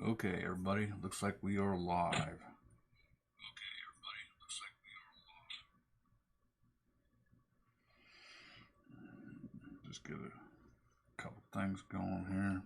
Okay, everybody, looks like we are live. Just get a couple things going here.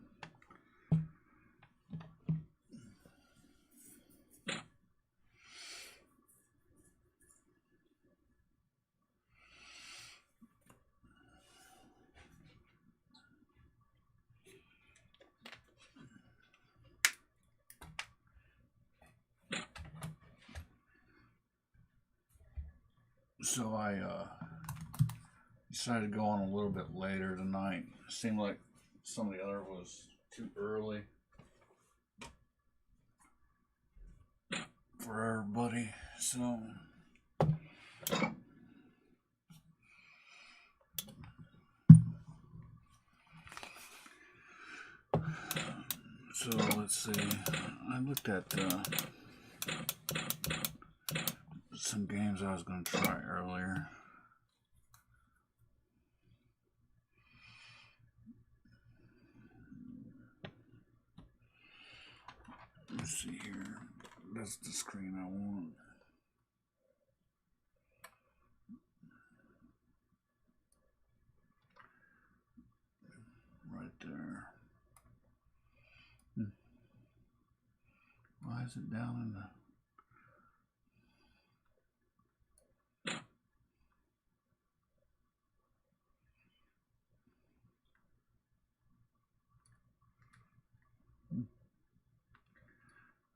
So I decided to go on a little bit later tonight. It seemed like some of the other was too early for everybody. So let's see. I looked at some games I was going to try earlier. Let's see here. That's the screen I want. Right there. Why is it down in the...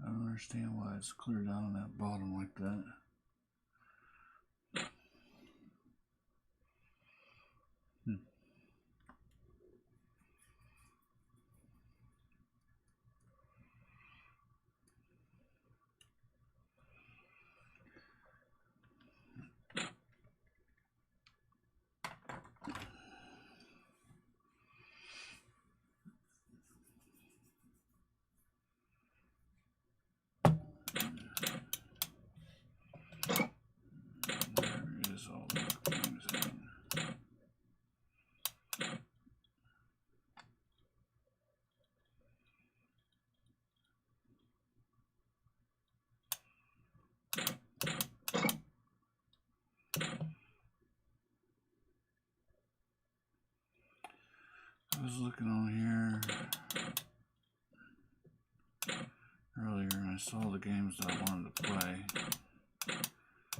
I don't understand why it's clear down on that bottom like that. I was looking on here earlier and I saw the games that I wanted to play.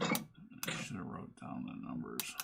I should have wrote down the numbers.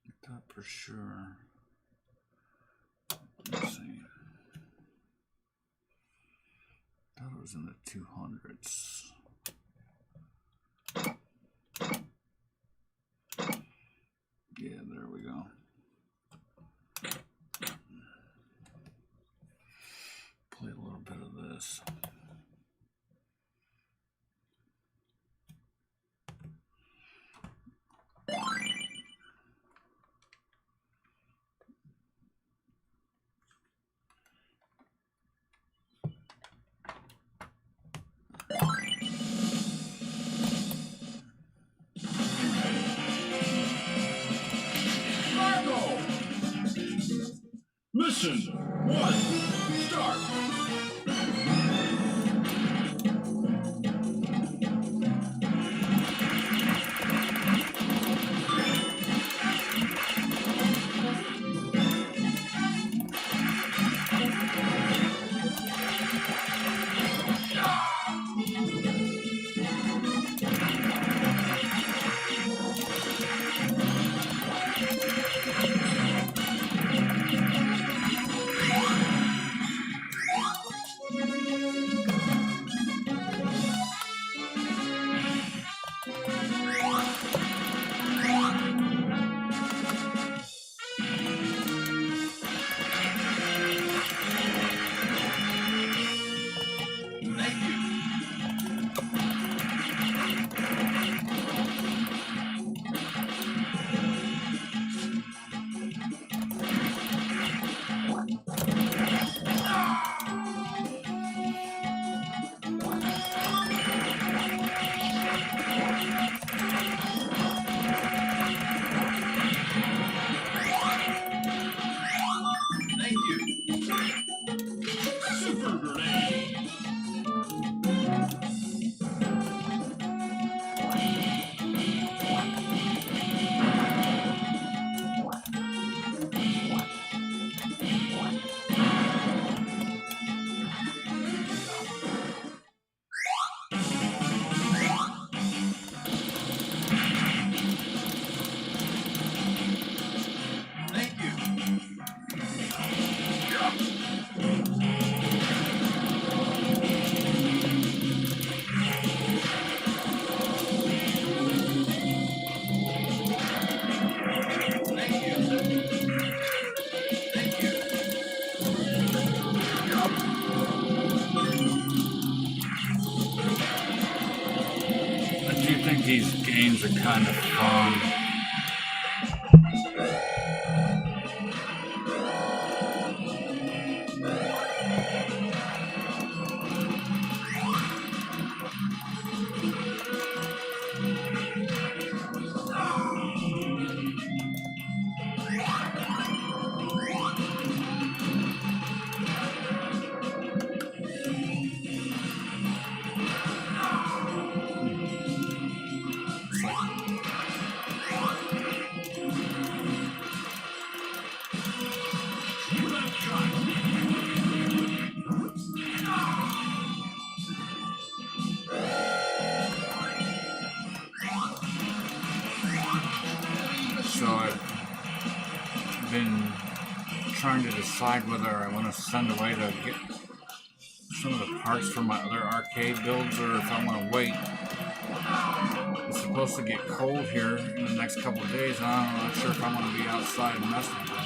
I thought for sure. Let's see. I thought it was in the 200s. Yeah, there we go. Play a little bit of this. Mission 1, start! these games are kind of fun. So I've been trying to decide whether I want to send away to get some of the parts for my other arcade builds or if I want to wait. It's supposed to get cold here in the next couple of days. I'm not sure if I want to be outside messing with it.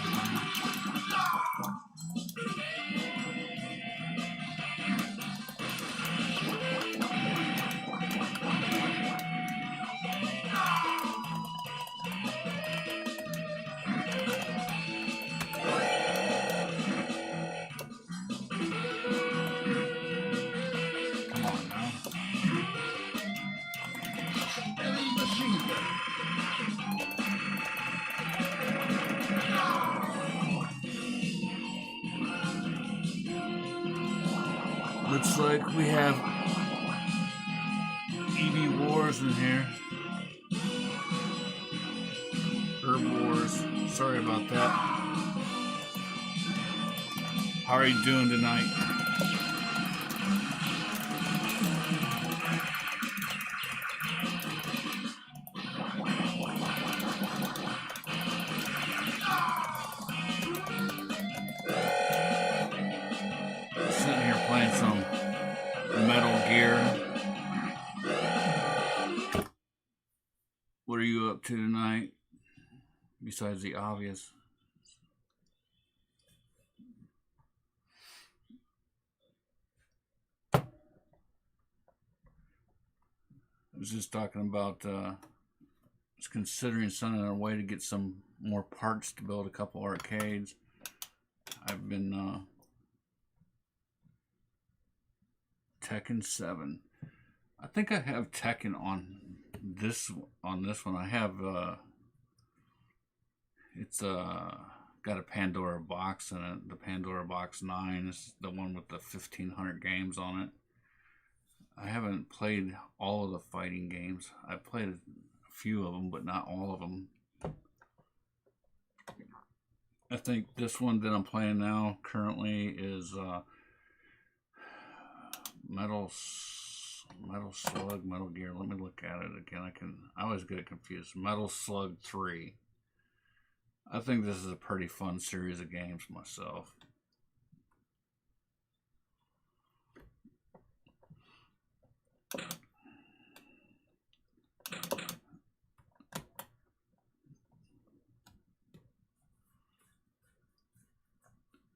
Looks like we have EV Wars in here. Herb Wars. Sorry about that. How are you doing tonight? Sitting here playing some Metal Gear. What are you up to tonight? Besides the obvious. I was just talking about just considering sending a way to get some more parts to build a couple arcades. I've been Tekken 7. I think I have Tekken on this one. I have it's got a Pandora box in it. The Pandora Box 9 is the one with the 1,500 games on it. I haven't played all of the fighting games. I've played a few of them, but not all of them. I think this one that I'm playing now currently is Metal Slug, Metal Gear. Let me look at it again. I always get it confused. Metal Slug 3. I think this is a pretty fun series of games myself.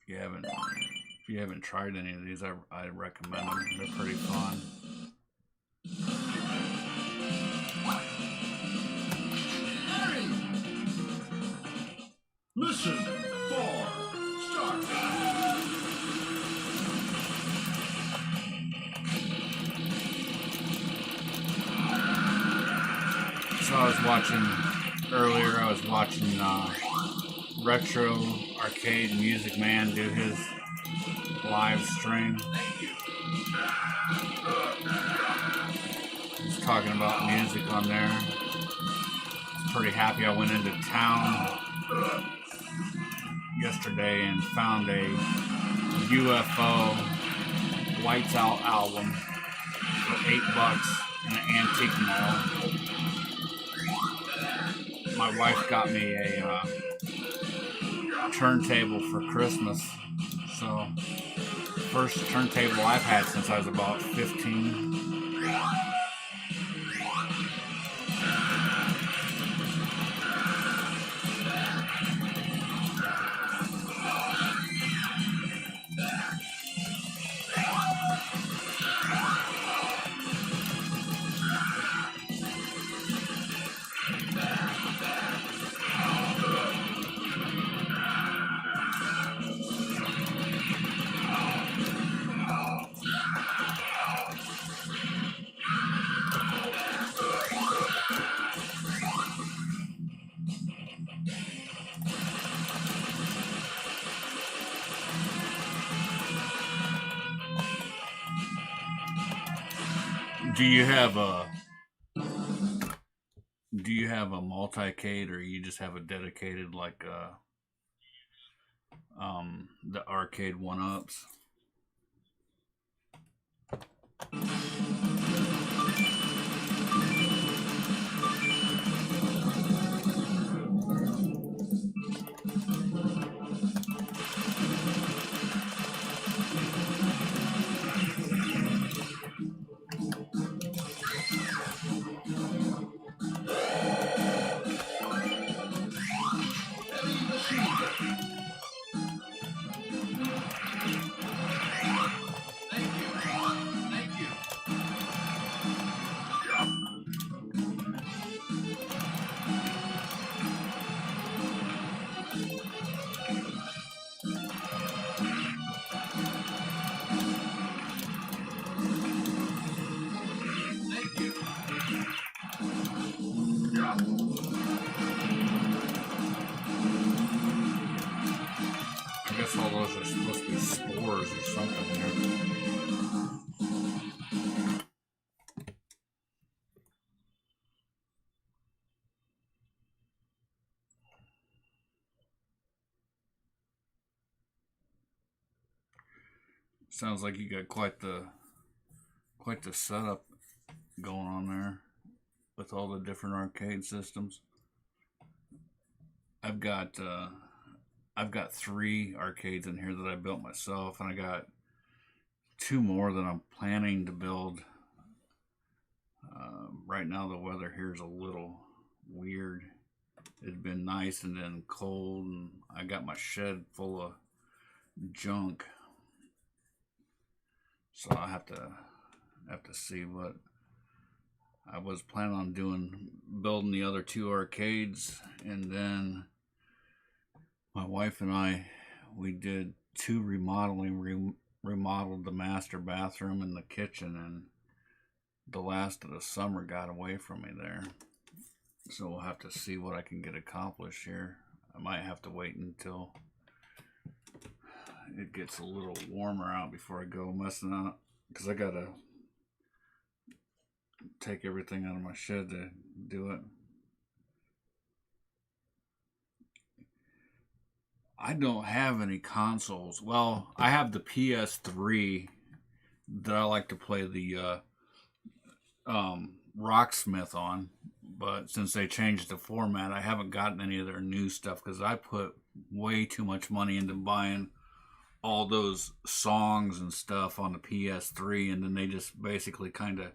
If you haven't tried any of these, I recommend them. They're pretty fun. Mission 4, start. So I was watching earlier. I was watching Retro Arcade Music Man do his live stream. He's talking about music on there. Pretty happy. I went into town yesterday and found a UFO Lights Out album for $8 in an antique mall. My wife got me a turntable for Christmas, so first turntable I've had since I was about 15. Do you have a multicade, or you just have a dedicated like the arcade one ups? Heavy machine gun. Thank you. Thank you. Thank you. I guess all those are supposed to be spores or something here. Sounds like you got quite the setup going on there with all the different arcade systems. I've got 3 arcades in here that I built myself, and I got 2 more that I'm planning to build. Right now, the weather here is a little weird. It's been nice and then cold, and I got my shed full of junk, so I have to see what I was planning on doing, building the other 2 arcades, and then my wife and we did 2 remodeling. Remodeled the master bathroom and the kitchen, and the last of the summer got away from me there. So we'll have to see what I can get accomplished here. I might have to wait until it gets a little warmer out before I go messing up, because I gotta take everything out of my shed to do it. I don't have any consoles. Well, I have the PS3 that I like to play the Rocksmith on, but since they changed the format, I haven't gotten any of their new stuff because I put way too much money into buying all those songs and stuff on the PS3, and then they just basically kind of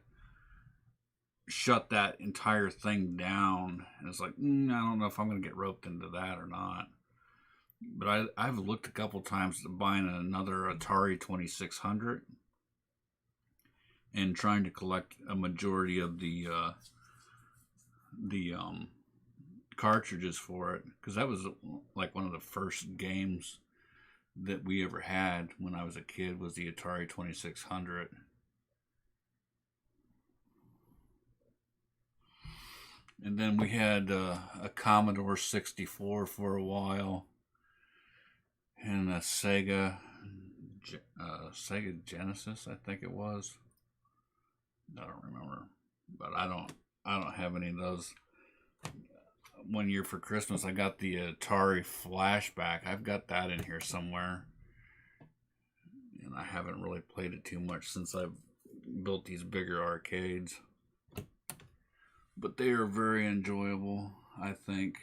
shut that entire thing down. And it's like, I don't know if I'm going to get roped into that or not. But I've looked a couple times at buying another Atari 2600 and trying to collect a majority of the cartridges for it, because that was like one of the first games that we ever had when I was a kid, was the Atari 2600. And then we had a Commodore 64 for a while, and a Sega Genesis, I think it was. I don't remember, but I don't have any of those. One year for Christmas, I got the Atari Flashback. I've got that in here somewhere, and I haven't really played it too much since I've built these bigger arcades. But they are very enjoyable, I think.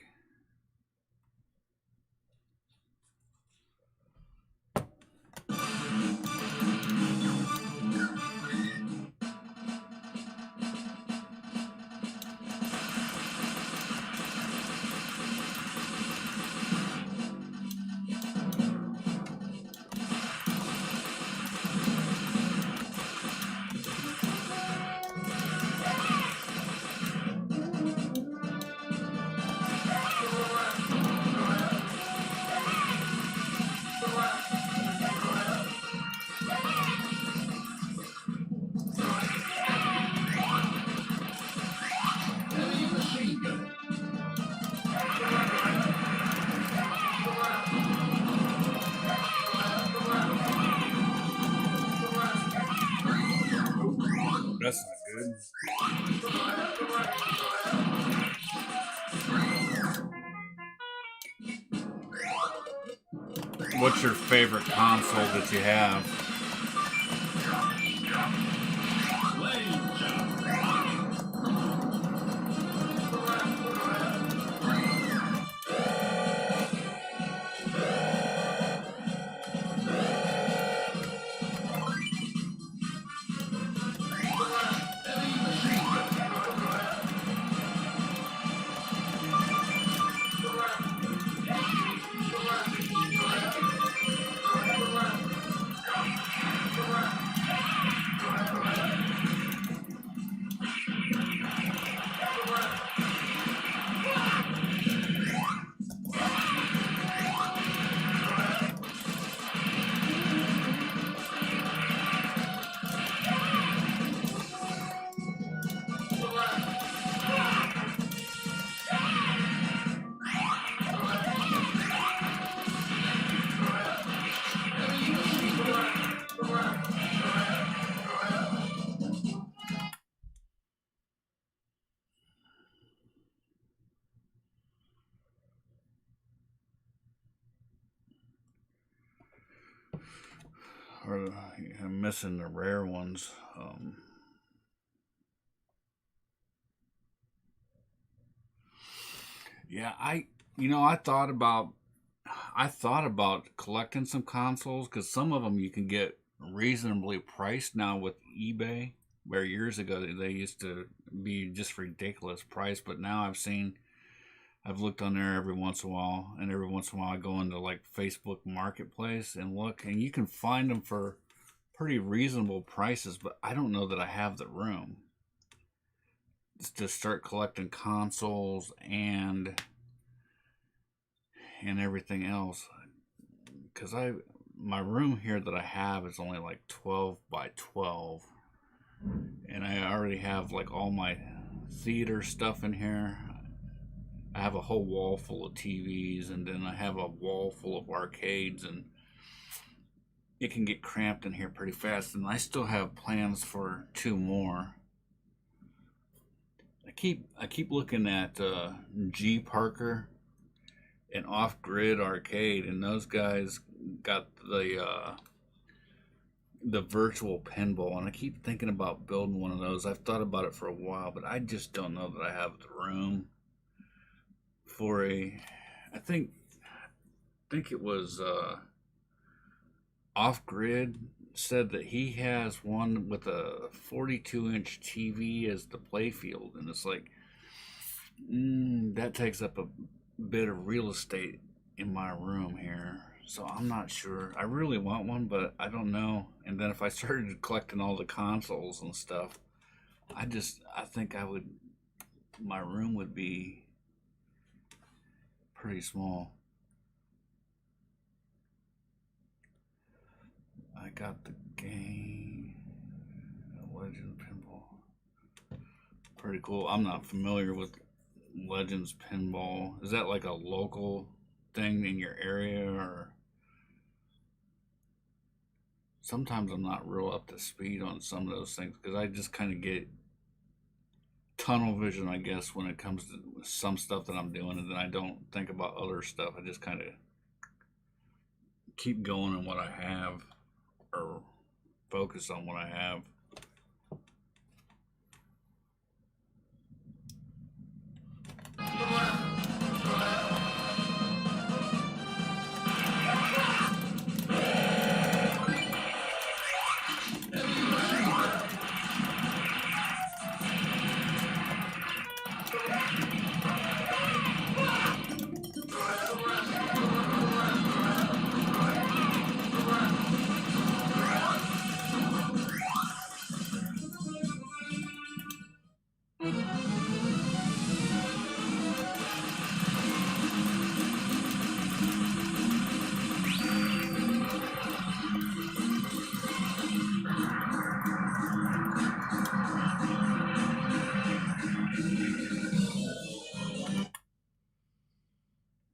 Heavy machine gun. That's not What's your favorite console that you have? Or I'm missing the rare ones. Yeah, I thought about collecting some consoles because some of them you can get reasonably priced now with eBay. Where years ago they used to be just ridiculous price, but now I've looked on there every once in a while, and every once in a while I go into like Facebook Marketplace and look, and you can find them for pretty reasonable prices. But I don't know that I have the room to start collecting consoles and everything else because I my room here that I have is only like 12 by 12, and I already have like all my theater stuff in here. I have a whole wall full of TVs, and then I have a wall full of arcades, and it can get cramped in here pretty fast. And I still have plans for two more. I keep looking at G Parker and Off Grid Arcade, and those guys got the virtual pinball, and I keep thinking about building one of those. I've thought about it for a while, but I just don't know that I have the room for a. I think it was Off Grid said that he has one with a 42-inch TV as the playfield, and it's like that takes up a bit of real estate in my room here. So I'm not sure. I really want one, but I don't know. And then if I started collecting all the consoles and stuff, I think I would my room would be pretty small. I got the game Legend Pinball. Pretty cool. I'm not familiar with Legends Pinball. Is that like a local thing in your area, or sometimes I'm not real up to speed on some of those things because I just kind of get tunnel vision, I guess, when it comes to some stuff that I'm doing, and then I don't think about other stuff. I just kind of keep going on what I have or focus on what I have.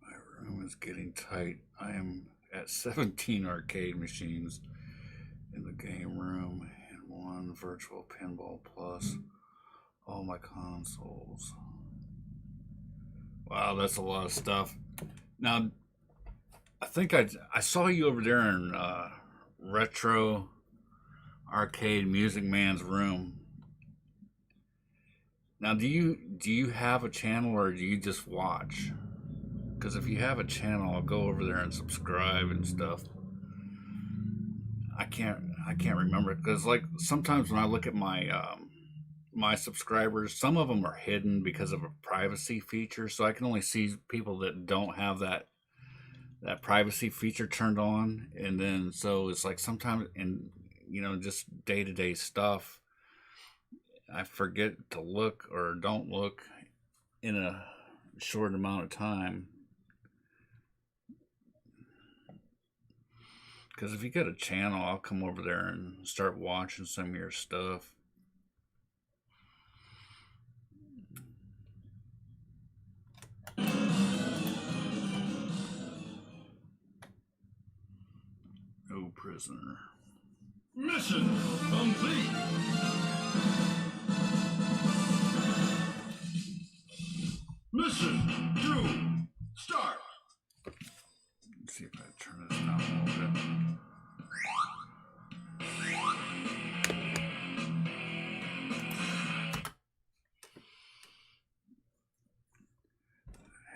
My room is getting tight. I am at 17 arcade machines in the game room and one Virtual Pinball Plus. All my consoles. Wow, that's a lot of stuff. Now, I think I saw you over there in Retro Arcade Music Man's room. Now, do you have a channel or do you just watch? Because if you have a channel, I'll go over there and subscribe and stuff. I can't remember, because like sometimes when I look at my my subscribers, some of them are hidden because of a privacy feature, so I can only see people that don't have that privacy feature turned on. And then so it's like sometimes, in just day-to-day stuff, I forget to look or don't look in a short amount of time. Because if you got a channel, I'll come over there and start watching some of your stuff. No prisoner. Mission complete. Mission 2. Start. Let's see if I turn this down a little bit.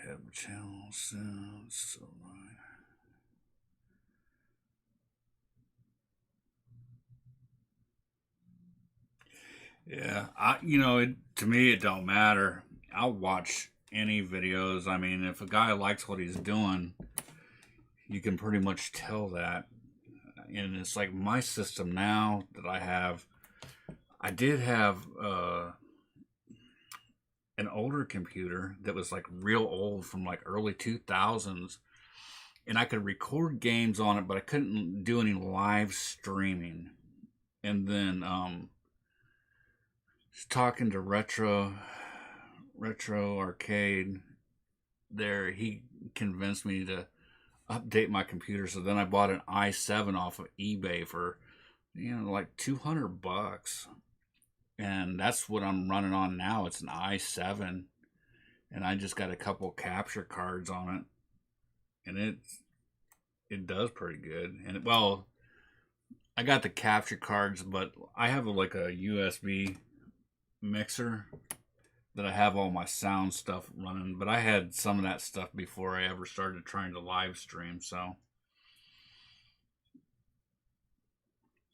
Have channel sounds so right. Yeah, to me it don't matter. I'll watch any videos. I mean, if a guy likes what he's doing, you can pretty much tell that. And it's like my system now that I have. I did have an older computer that was like real old from like early 2000s, and I could record games on it, but I couldn't do any live streaming. And then just talking to Retro Arcade there, he convinced me to update my computer. So then I bought an i7 off of eBay for like $200, and that's what I'm running on now. It's an i7, and I just got a couple capture cards on it, and it does pretty good. And well, I got the capture cards, but I have like a USB mixer that I have all my sound stuff running, but I had some of that stuff before I ever started trying to live stream. So,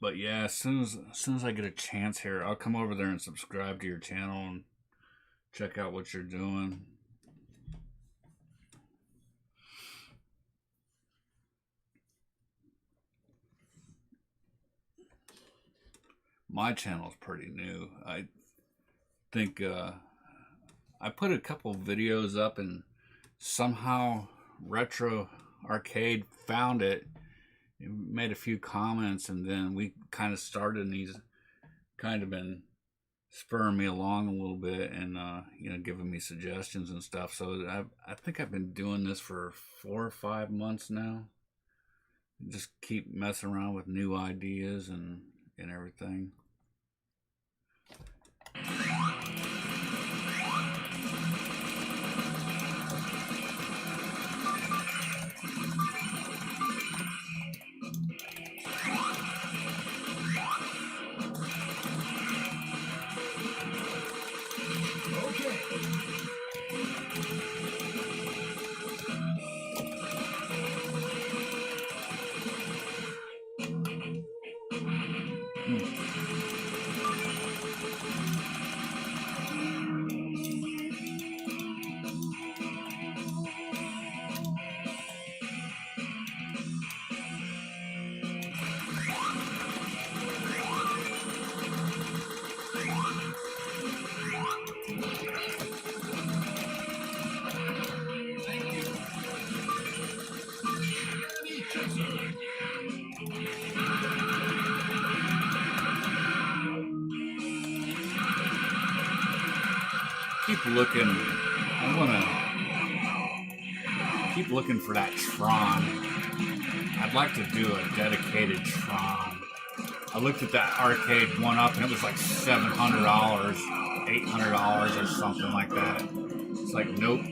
but yeah, as soon as I get a chance here, I'll come over there and subscribe to your channel and check out what you're doing. My channel's pretty new. I think I put a couple videos up, and somehow Retro Arcade found it and made a few comments, and then we kind of started, and he's kind of been spurring me along a little bit, and giving me suggestions and stuff. So I think I've been doing this for 4 or 5 months now. Just keep messing around with new ideas and everything. Keep looking. I want to keep looking for that Tron. I'd like to do a dedicated Tron I looked at that arcade one up and it was like $700, $800 or something like that. It's like, nope.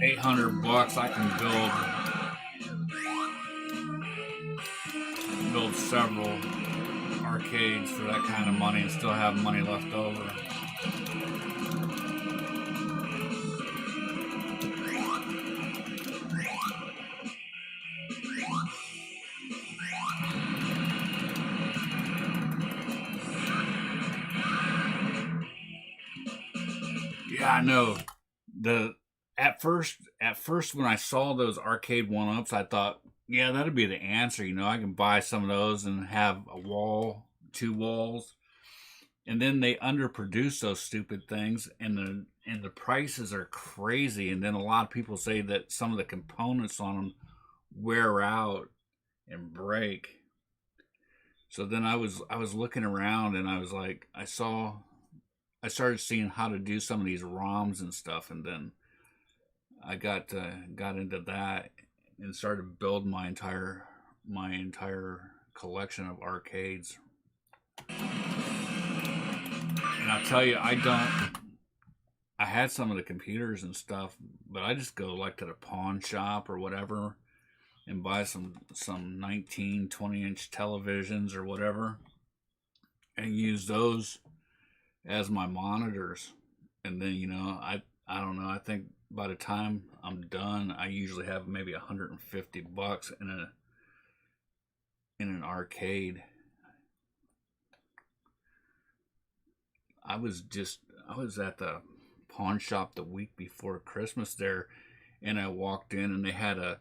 800 bucks, I can build several arcades for that kind of money and still have money left over. Yeah, I know. At first when I saw those arcade one-ups, I thought, yeah, that'd be the answer. I can buy some of those and have a wall, 2 walls. And then they underproduce those stupid things, and the prices are crazy. And then a lot of people say that some of the components on them wear out and break. So then I was looking around, and I was like, I started seeing how to do some of these ROMs and stuff, and then I got into that and started building my entire collection of arcades. And I'll tell you, I had some of the computers and stuff, but I just go like to the pawn shop or whatever and buy some 19, 20-inch televisions or whatever and use those as my monitors. And then, I don't know, I think by the time I'm done, I usually have maybe $150 in an arcade. I was at the pawn shop the week before Christmas there, and I walked in and they had I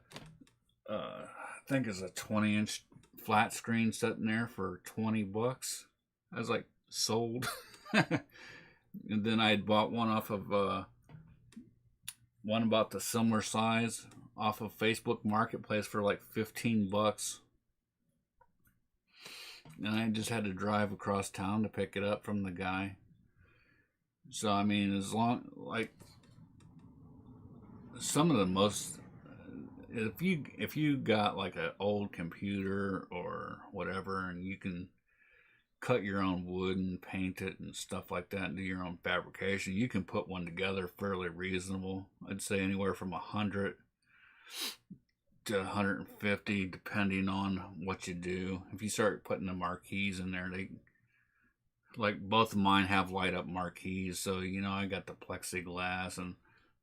think it's a 20-inch flat screen sitting there for $20. I was like, sold. And then I had bought one off of one about the similar size off of Facebook Marketplace for like $15. And I just had to drive across town to pick it up from the guy. So I mean, as long like some of the most, if you got like an old computer or whatever, and you can cut your own wood and paint it and stuff like that and do your own fabrication, you can put one together fairly reasonable. I'd say anywhere from 100 to 150 depending on what you do. If you start putting the marquees in there, they like both of mine have light up marquees, so I got the plexiglass, and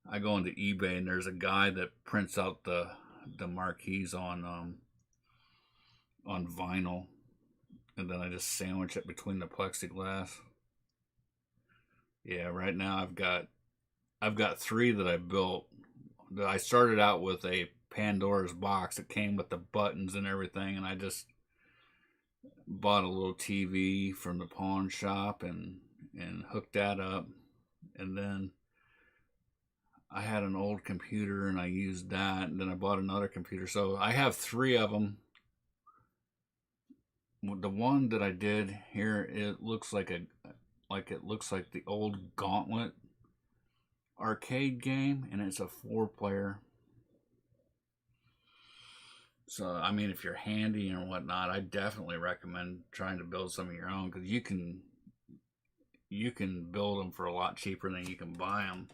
I go into eBay and there's a guy that prints out the marquees on vinyl. And then I just sandwich it between the plexiglass. Yeah, right now I've got 3 that I built. I started out with a Pandora's box that came with the buttons and everything, and I just bought a little TV from the pawn shop and hooked that up. And then I had an old computer and I used that, and then I bought another computer. So I have 3 of them. The one that I did here, it looks like the old Gauntlet arcade game, and it's a 4-player. So I mean, if you're handy and whatnot, I definitely recommend trying to build some of your own, because you can build them for a lot cheaper than you can buy them,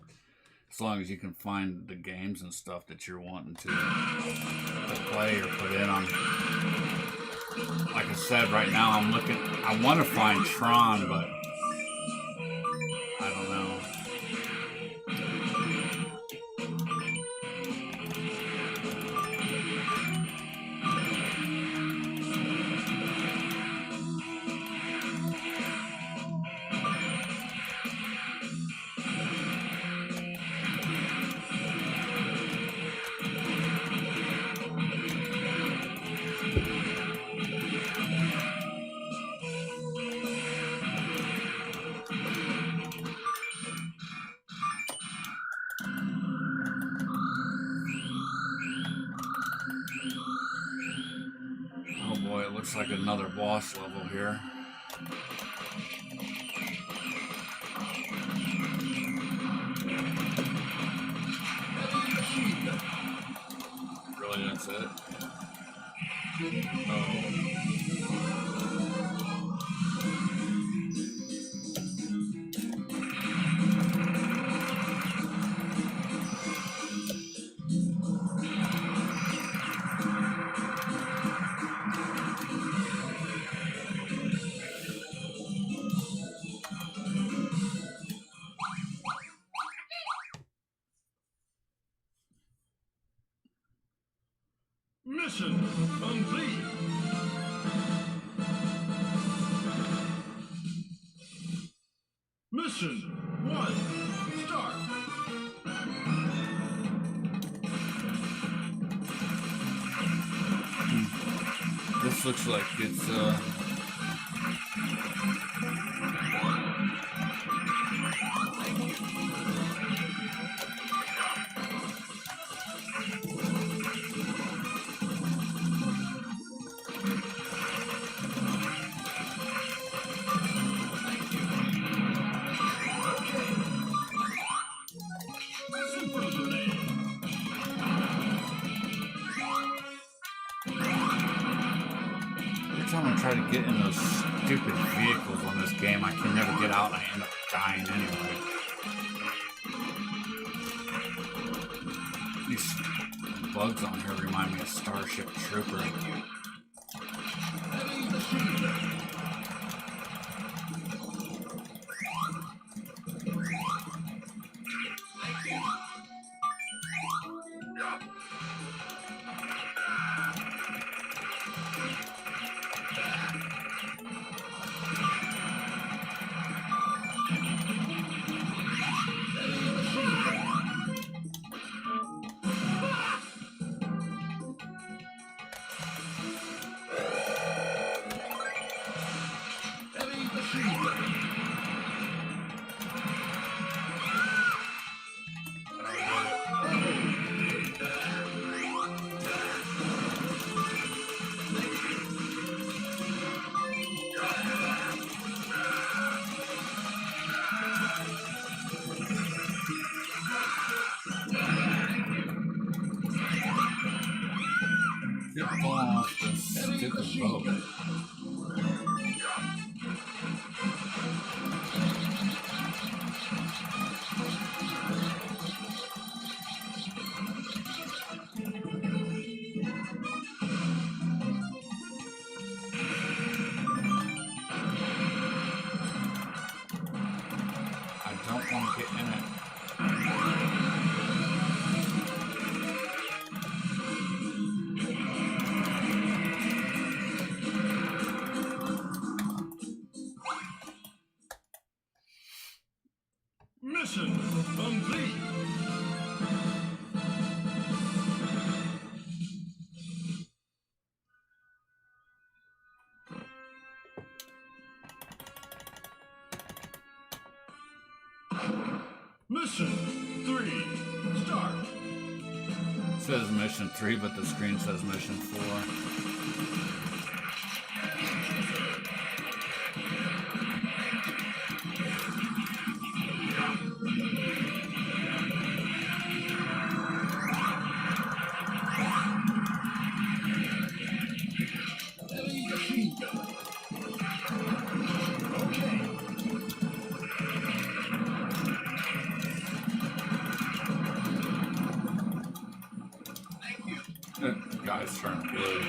as long as you can find the games and stuff that you're wanting to play or put in on. Like I said, right now I want to find Tron, but I don't know. Looks like another boss level here. Really, that's it? Oh. Mission complete. Mission 1. Start. This looks like it's Super grenade. every time I try to get in those stupid vehicles on this game, I can never get out and I end up dying anyway. These bugs on here remind me of Starship Trooper. Heavy machine gun. Heavy machine gun. Get falling off this stupid boat. I don't want to get in it. Mission complete. Mission 3. Start. It says mission 3, but the screen says mission 4. Heavy machine gun. Okay. That guy's turned blue.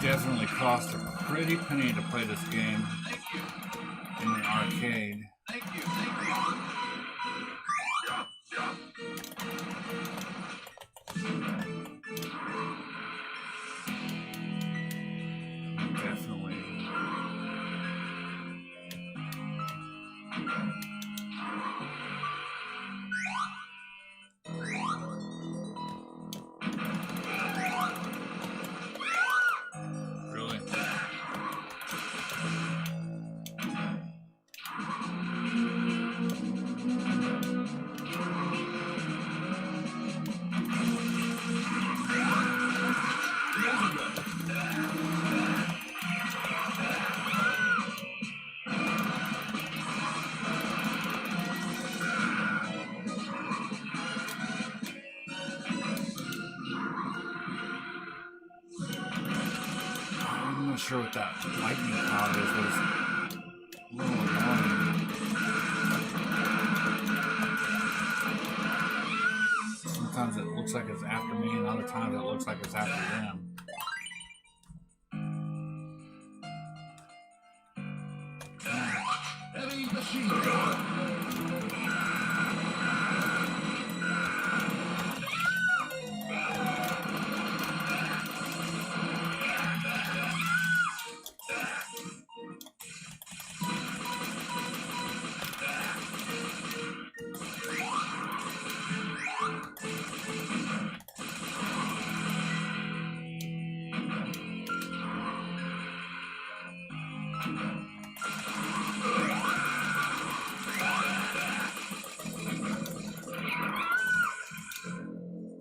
Definitely cost a pretty penny to play this game in the arcade. Really? I'm not sure what that lightning cloud is, but it's a little annoying. Sometimes it looks like it's after me, and other times it looks like it's after them. Heavy machine gun.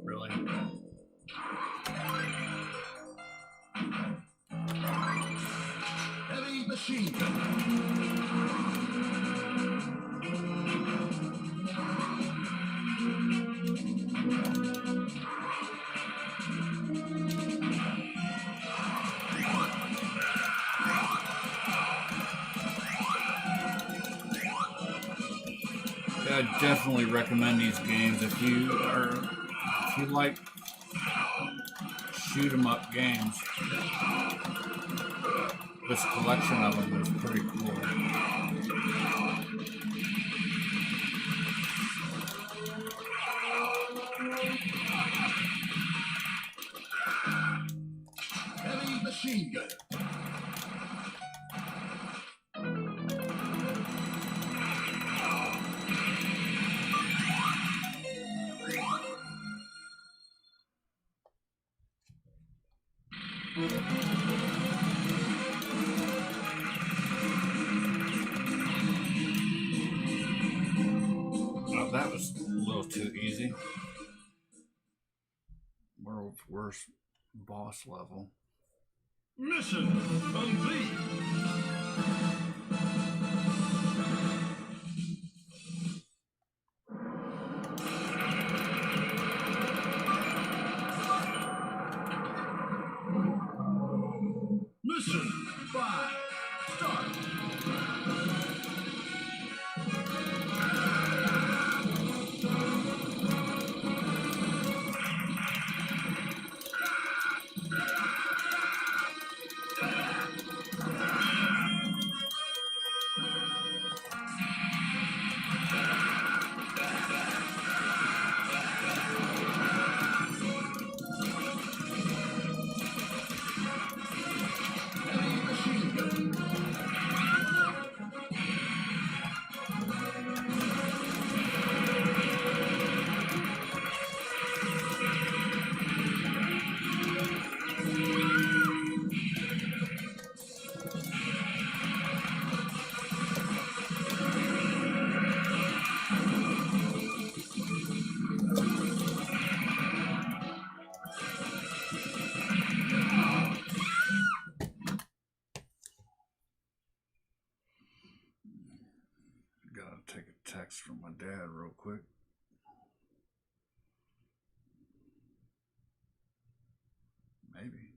Really? Heavy machine gun. Yeah, I definitely recommend these games if you like shoot 'em up games. This collection of them is pretty cool. Heavy machine gun. Oh, that was a little too easy. World's worst boss level. Mission complete. Mission 5. Start. Heavy machine gun. Gotta take a text from my dad real quick. Maybe.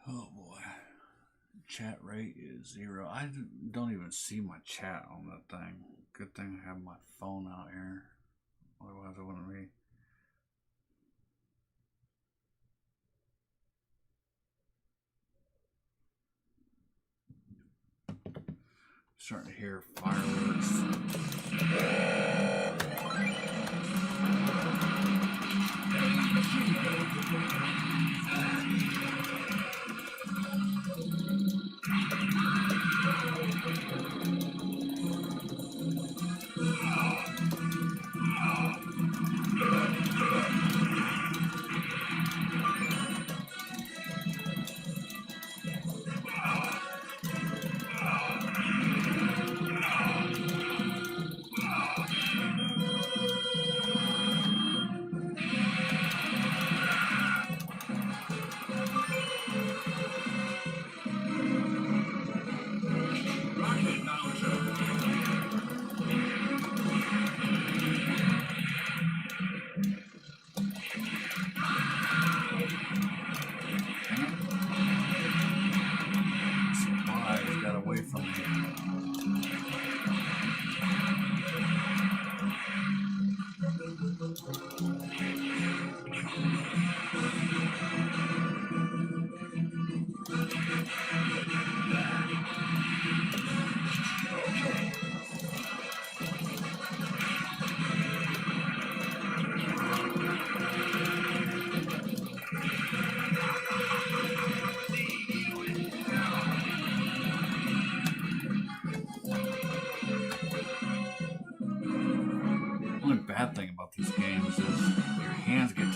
Oh boy. Chat rate is 0. I don't even see my chat on that thing. Good thing I have my phone out here. Otherwise I wouldn't be. Starting to hear fireworks. Heavy machine gun.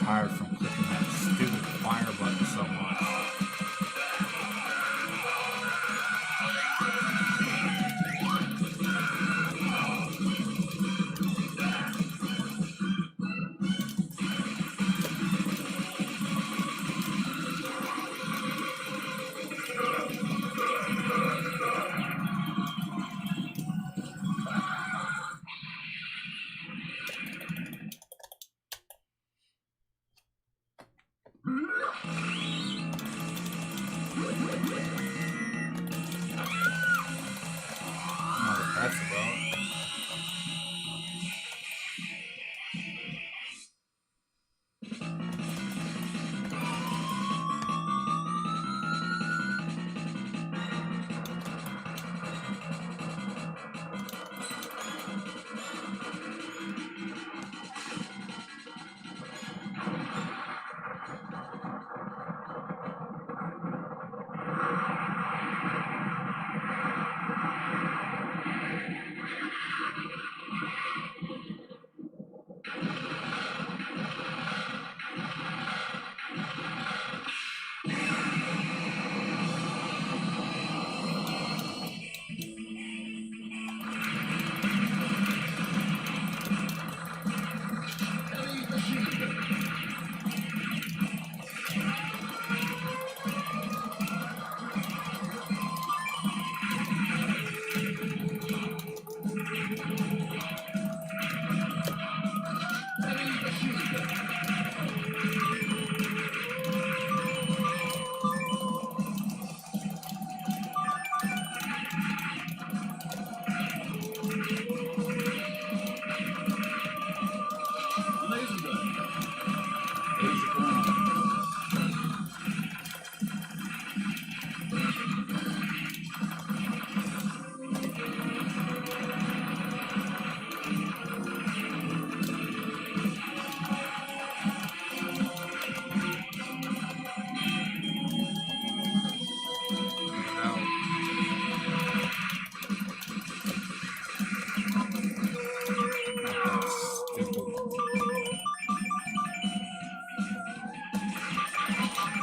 tired from clicking that stupid fire button so much. That's about. Heavy machine gun. Heavy machine gun. Laser gun. Laser gun.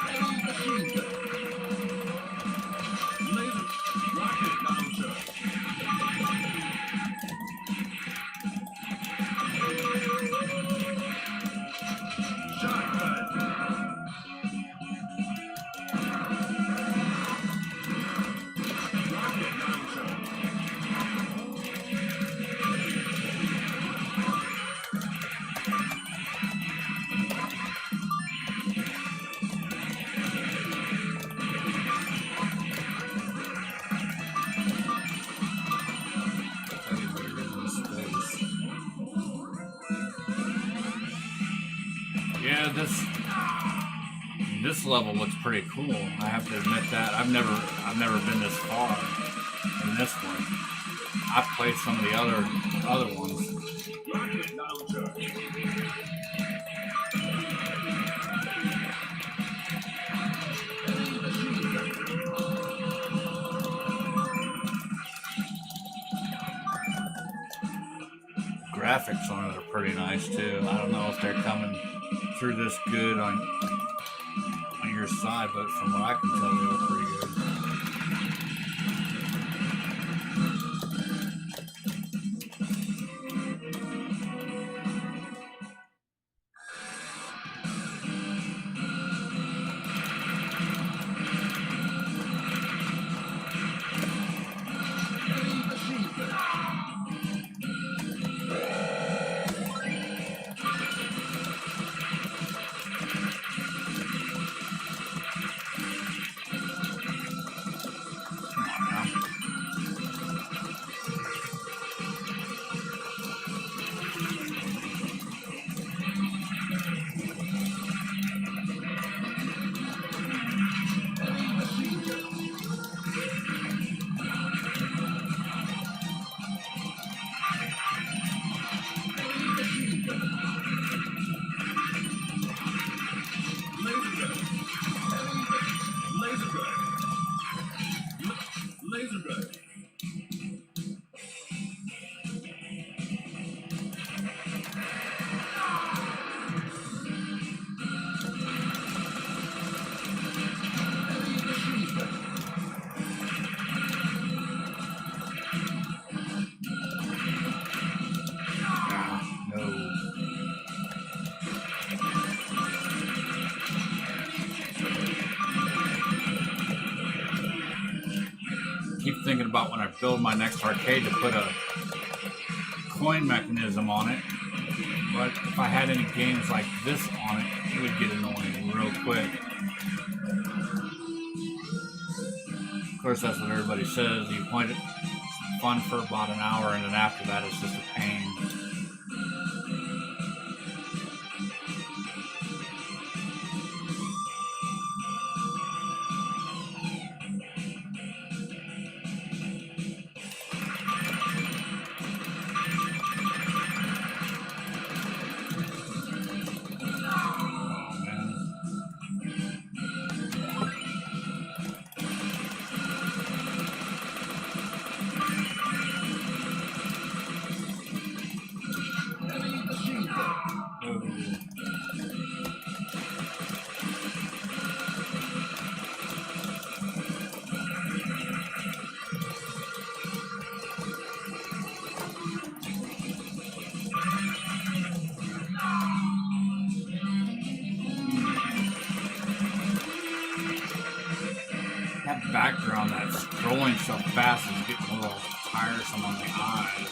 Heavy machine gun. Laser rocket launcher. Shotgun. Rocket launcher. Yeah, this level looks pretty cool. I have to admit that I've never been this far in this one. I've played some of the other ones. Rocket launcher. Heavy machine gun. Graphics on it are pretty nice too. I don't know if they're coming through this good on your side, but from what I can tell, they look pretty good. Heavy machine gun. thinking about when I build my next arcade to put a coin mechanism on it. But if I had any games like this on it, it would get annoying real quick. Of course, that's what everybody says. You point it fun for about an hour, and then after that, it's just a pain. That background, that scrolling so fast is getting a little tiresome on the eyes.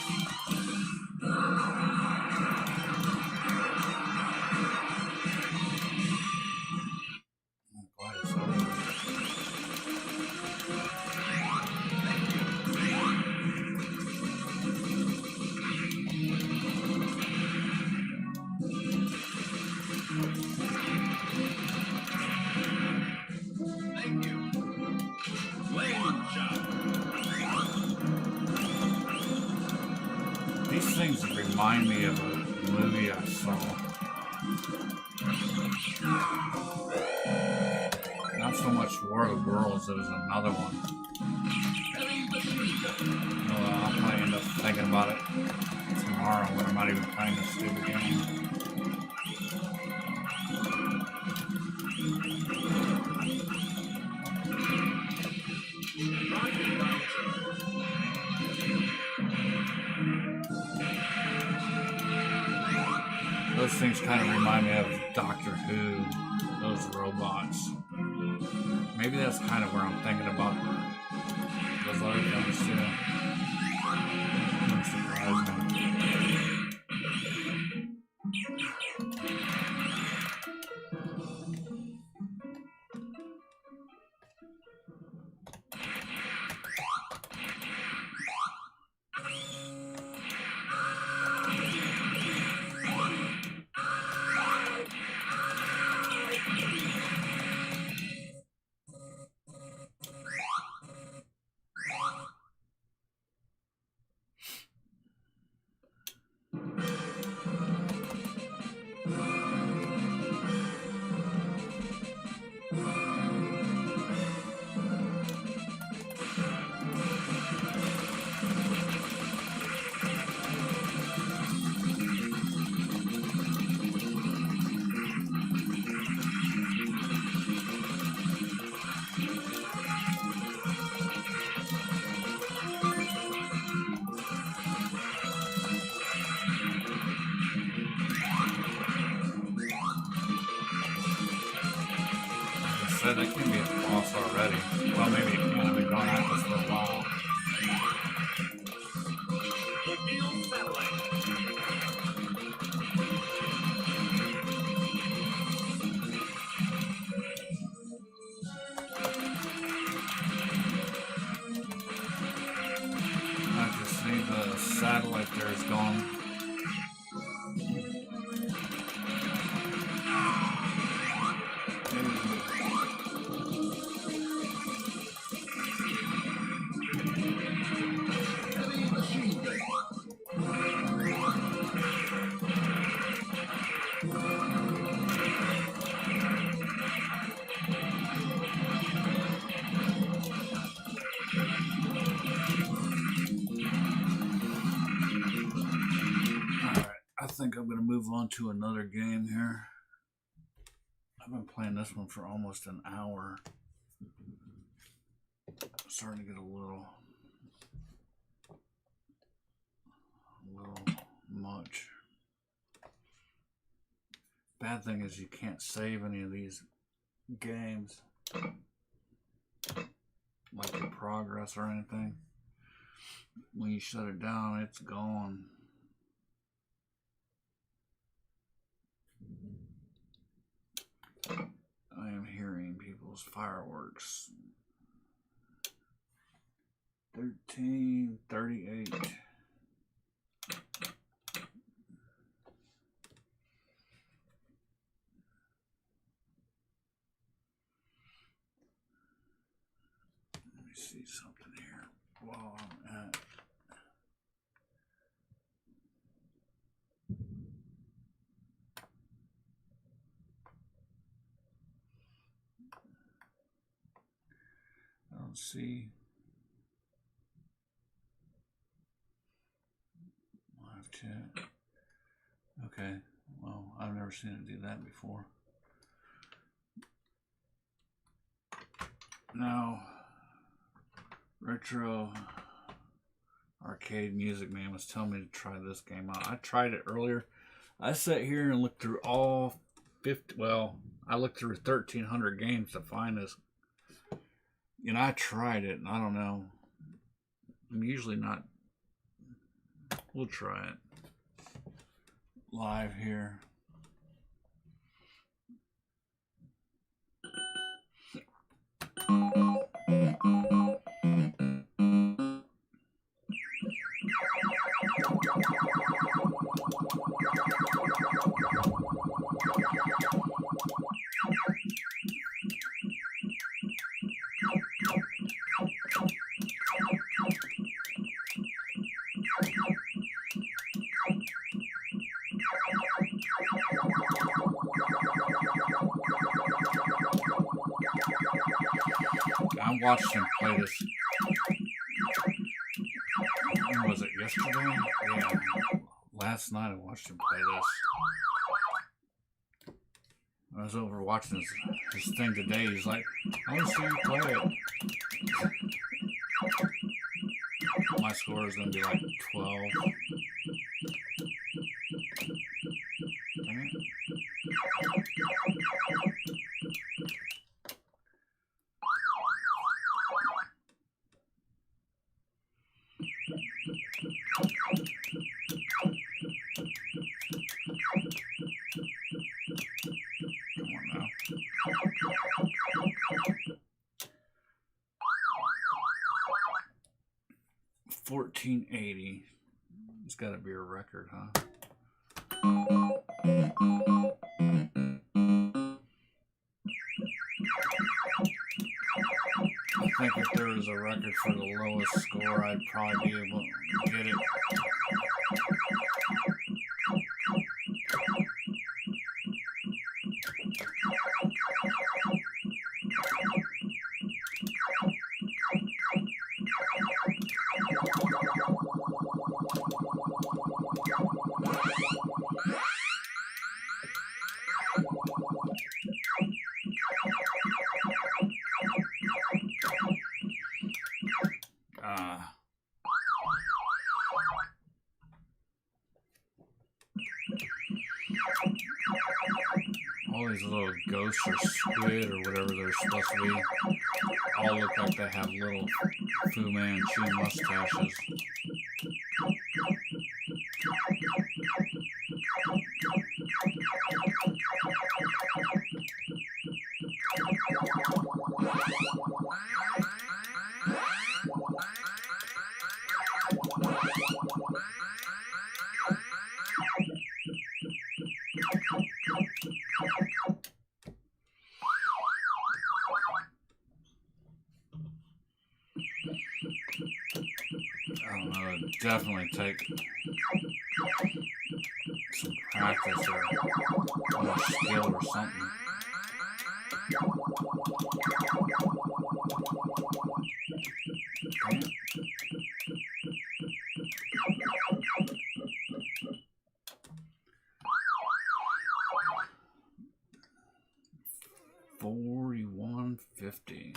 I'm glad it's over. Thank you. Flame shot. These things remind me of a movie I saw. Not so much War of the Worlds, it was another one. I'll probably end up thinking about it tomorrow when I'm not even playing this stupid game. Rocket launcher. Those things kind of remind me of Doctor Who, those robots. Maybe that's kind of where I'm thinking about those other things too. Wouldn't surprise me. That can be a boss already. Well, maybe it can. I've been going at this for a while. Reveal satellite. I just see the satellite there is gone. I think I'm going to move on to another game here. I've been playing this one for almost an hour. Starting to get a little much. Bad thing is you can't save any of these games, like the progress or anything. when you shut it down, it's gone. I am hearing people's fireworks. 13:38. Let me see something here while I'm at. I don't see live chat. Okay, well, I've never seen it do that before. Now, Retro Arcade Music Man was telling me to try this game out. I tried it earlier. I sat here and looked through all 50, well, I looked through 1,300 games to find this. And I tried it, and I don't know. I'm usually not. We'll try it live here. I watched him play this. When was it, yesterday? Yeah. Last night I watched him play this. I was over watching his thing today. He's like, I want to see you play it. My score is going to be like 12. Dang it. 1480. It's got to be a record, huh? I think if there was a record for the lowest score, I'd probably be able to get it. All these little ghosts or squid or whatever they're supposed to be all look like they have little Fu Manchu mustaches. I don't know, it'd definitely take some practice or more skill or something. Damn. $41.50.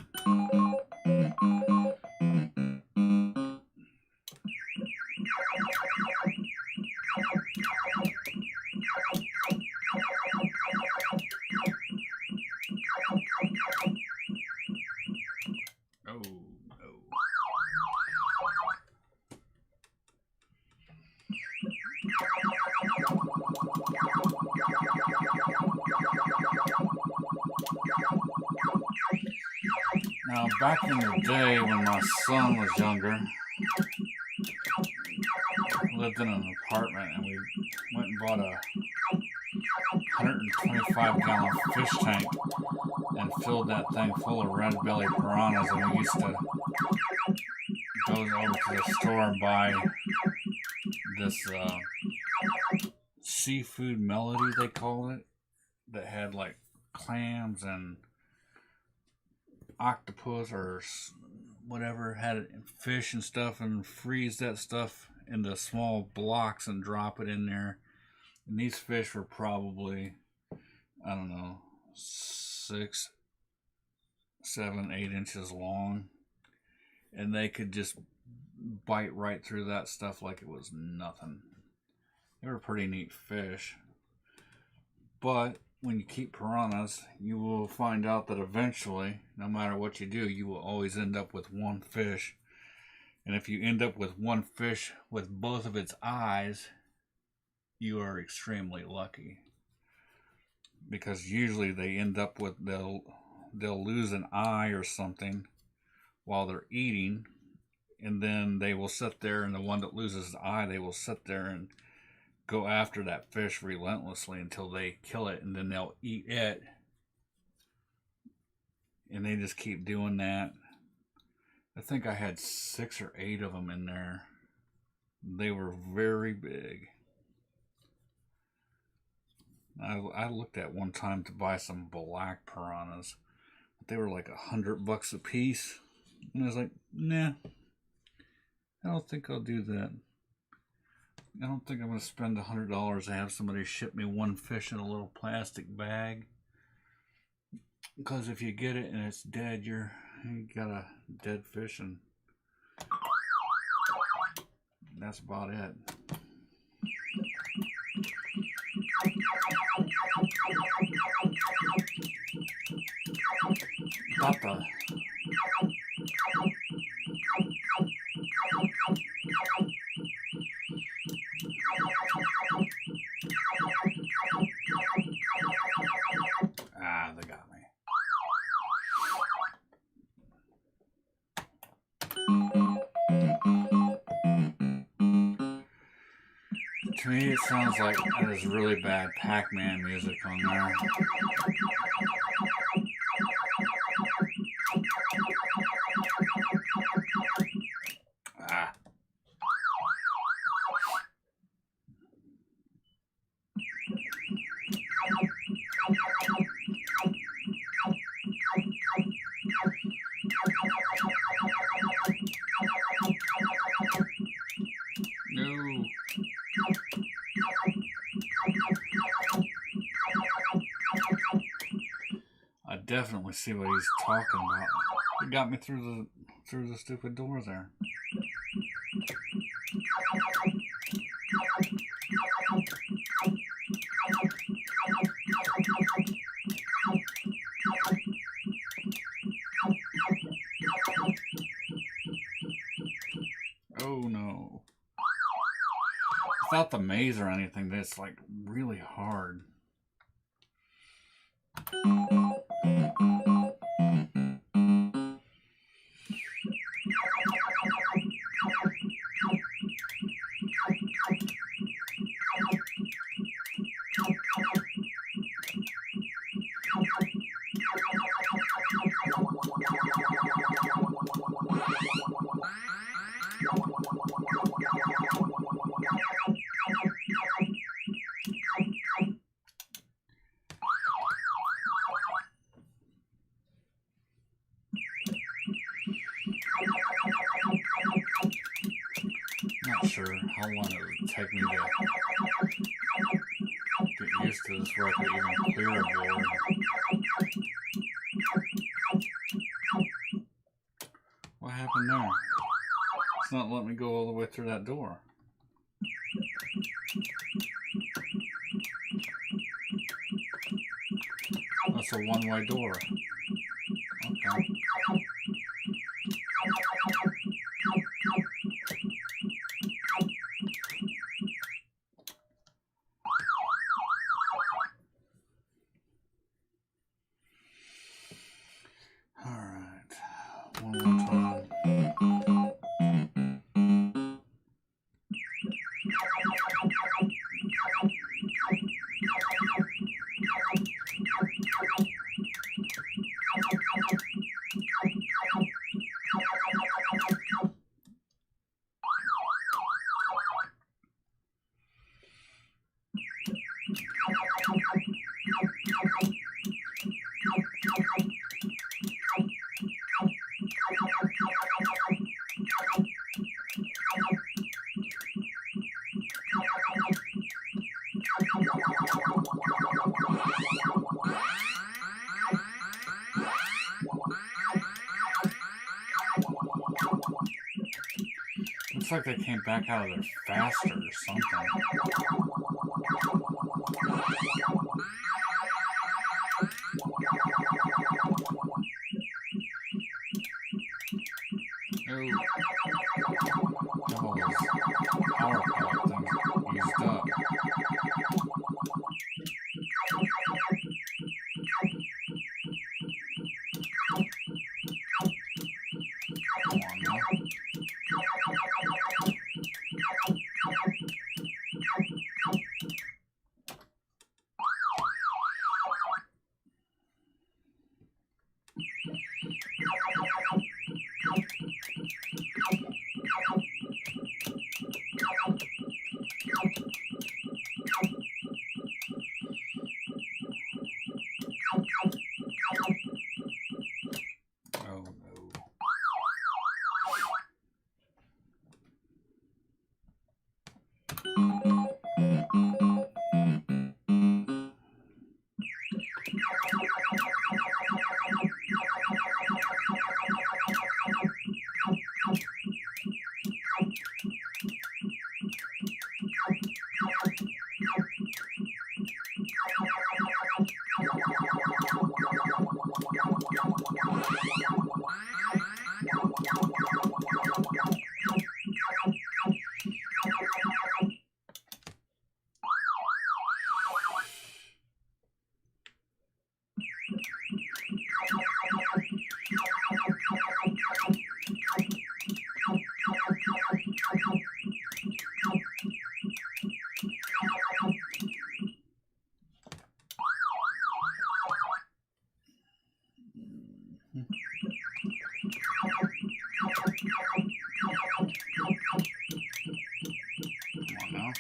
Now, back in the day when my son was younger, we lived in an apartment and we went and bought a 125-gallon fish tank and filled that thing full of red belly piranhas, and we used to go over to the store and buy this seafood melody, they call it, that had like clams and octopus or whatever, had fish and stuff, and freeze that stuff into small blocks and drop it in there. And these fish were probably, I don't know, 6, 7, 8 inches long, and they could just bite right through that stuff like it was nothing. They were pretty neat fish. But when you keep piranhas, you will find out that eventually, no matter what you do, you will always end up with one fish. And if you end up with one fish with both of its eyes, you are extremely lucky. Because usually they end up with, they'll lose an eye or something while they're eating, and then they will sit there, and the one that loses the eye, they will sit there and go after that fish relentlessly until they kill it, and then they'll eat it. And they just keep doing that. I think I had 6 or 8 of them in there. They were very big. I looked at one time to buy some black piranhas, but they were like $100 a piece, and I was like, nah, I don't think I'll do that. I don't think I'm going to spend $100 to have somebody ship me one fish in a little plastic bag. Because if you get it and it's dead, you got a dead fish, and that's about it. About the they got me. To me, it sounds like there's really bad Pac-Man music on there. No. I definitely see what he's talking about. It got me through the stupid door there. Oh no. Without the maze or anything, that's like really hard. Not sure how long it would take me to get used to this where I could even clear a board. What happened there? It's not letting me go all the way through that door. That's a one-way door. Okay. Alright. Looks like they came back out of there faster or something. Oh, all those power pellet things used up. Come on now. Oh no. Come on now.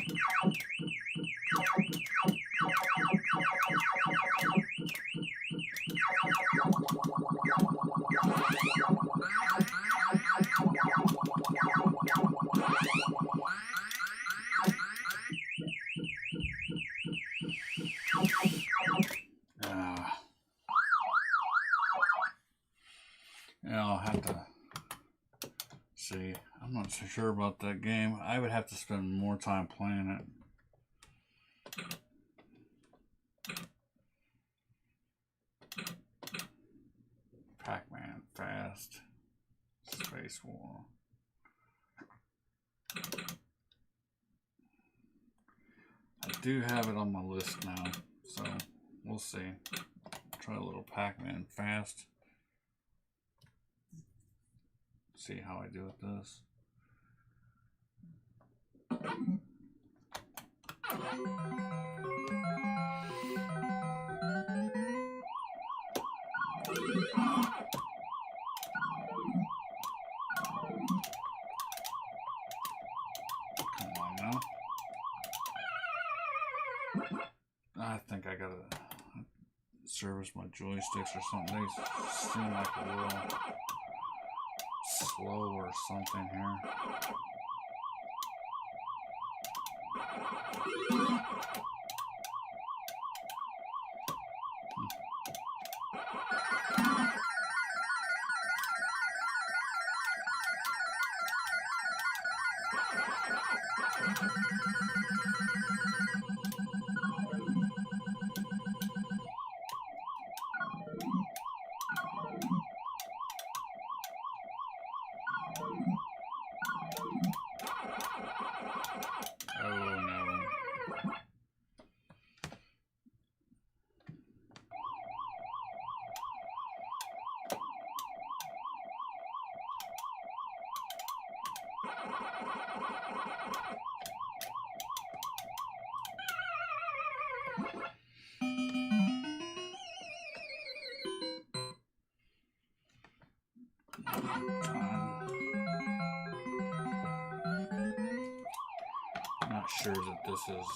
Yeah, I'll have to see. I'm not so sure about that game. I would have to spend more time playing it. Pac-Man Fast. Space War. I do have it on my list now, so we'll see. Try a little Pac-Man Fast. See how I do with this. Come on now. I think I gotta service my joysticks or something. They seem like a little slow or something here. Oh no. Not sure that this is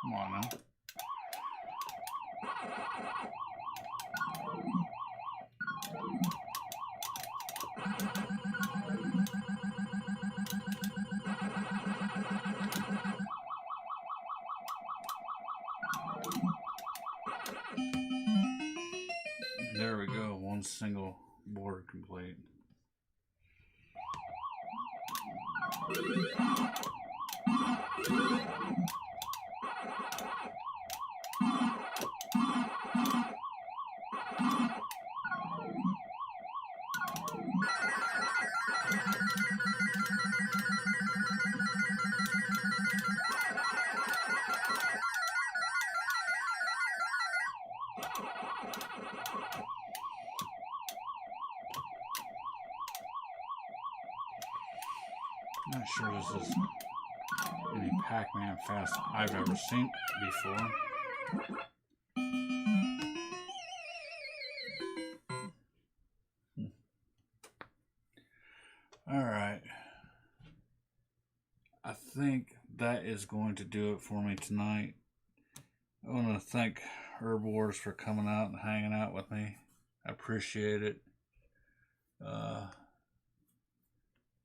Come on now. There we go, one single board complete. Not sure this is any Pac-Man fast I've ever seen before. Alright. I think that is going to do it for me tonight. I want to thank Herb Wars for coming out and hanging out with me. I appreciate it. If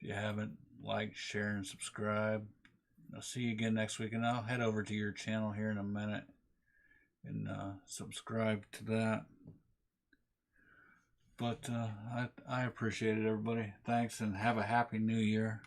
you haven't, like, share, and subscribe. I'll see you again next week, and I'll head over to your channel here in a minute and subscribe to that. But I appreciate it, everybody. Thanks, and have a happy new year.